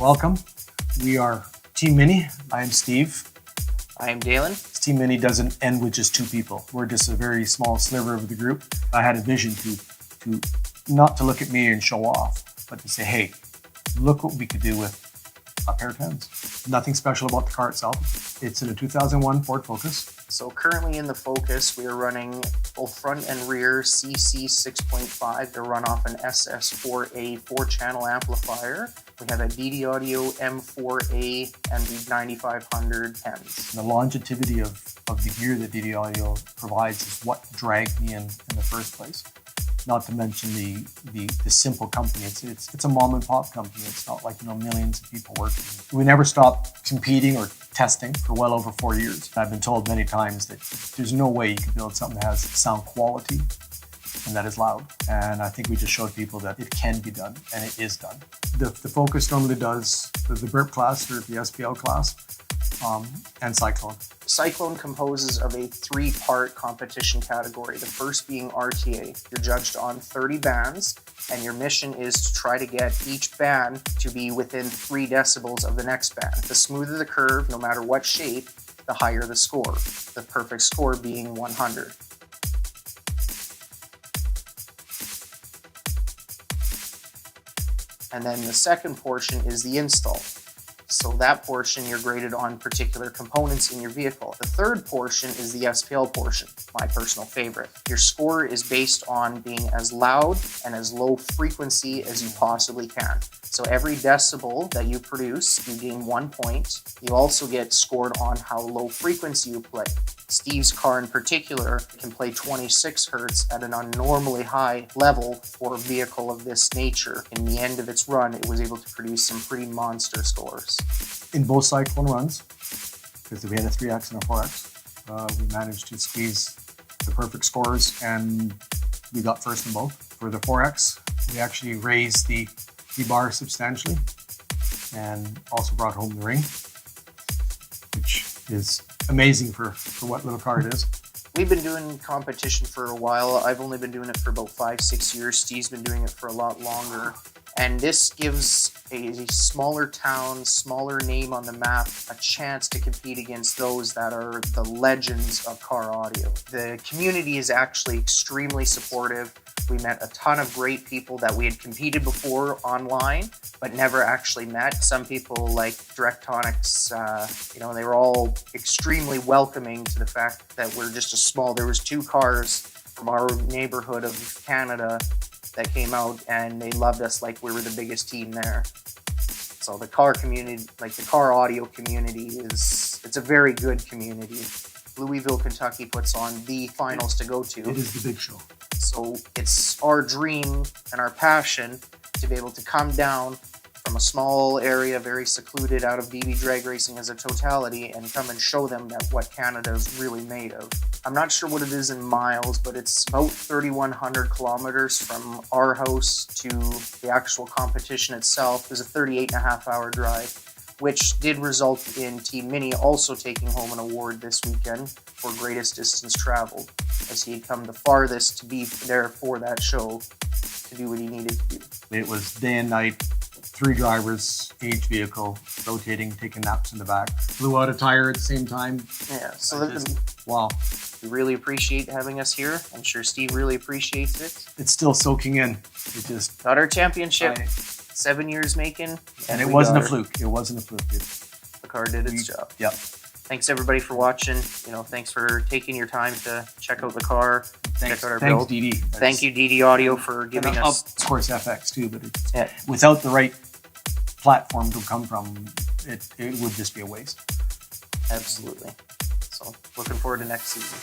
Welcome. We are Team Mini. I am Steve. I am Dalen. Team Mini doesn't end with just two people. We're just a very small sliver of the group. I had a vision to not to look at me and show off, but to say, hey, look what we could do with a pair of hands. Nothing special about the car itself. It's in a 2001 Ford Focus. So currently in the Focus, we are running both front and rear CC 6.5 to run off an SS4A 4-channel amplifier. We have a DD Audio M4A and the 9500 pens. The longevity of the gear that DD Audio provides is what dragged me in the first place. Not to mention the simple company. It's a mom and pop company. It's not like millions of people working. We never stopped competing or testing for well over 4 years. I've been told many times that there's no way you can build something that has sound quality and that is loud. And I think we just showed people that it can be done, and it is done. The Focus normally does the Burp class or the SPL class and Cyclone. Cyclone composes of a 3-part competition category. The first being RTA. You're judged on 30 bands, and your mission is to try to get each band to be within 3 decibels of the next band. The smoother the curve, no matter what shape, the higher the score. The perfect score being 100. And then the second portion is the install. So that portion, you're graded on particular components in your vehicle. The third portion is the SPL portion, my personal favorite. Your score is based on being as loud and as low frequency as you possibly can. So every decibel that you produce, you gain 1 point. You also get scored on how low frequency you play. Steve's car in particular can play 26 hertz at an abnormally high level for a vehicle of this nature. In the end of its run, it was able to produce some pretty monster scores. In both Cyclone runs, because we had a 3X and a 4X, we managed to squeeze the perfect scores, and we got first in both. For the 4X, we actually raised the bar substantially and also brought home the ring, which is amazing for what little car it is. We've been doing competition for a while. I've only been doing it for about 5-6 years. Steve's been doing it for a lot longer. And this gives a smaller town, smaller name on the map, a chance to compete against those that are the legends of car audio. The community is actually extremely supportive. We met a ton of great people that we had competed before online, but never actually met. Some people like Directonics, they were all extremely welcoming to the fact that we're just there was 2 cars from our neighborhood of Canada that came out, and they loved us like we were the biggest team there. So the car community, like the car audio community, it's a very good community. Louisville, Kentucky puts on the finals to go to. It is the big show. So it's our dream and our passion to be able to come down from a small area, very secluded out of DB drag racing as a totality, and come and show them that what Canada is really made of. I'm not sure what it is in miles, but it's about 3,100 kilometers from our house to the actual competition itself. There's a 38.5-hour drive, which did result in Team Mini also taking home an award this weekend for greatest distance traveled, as he had come the farthest to be there for that show to do what he needed to do. It was day and night, 3 drivers, each vehicle, rotating, taking naps in the back. Blew out a tire at the same time. Yeah, so wow. We really appreciate having us here. I'm sure Steve really appreciates it. It's still soaking in. It just got our championship. 7 years making. And it wasn't a fluke. It wasn't a fluke. The car did its job. Yep. Thanks everybody for watching. Thanks for taking your time to check out the car. Thanks, check out our build. DD. Thank you, DD Audio, for giving us. Of course, FX too, but without the right platform to come from, it would just be a waste. Absolutely. So looking forward to next season.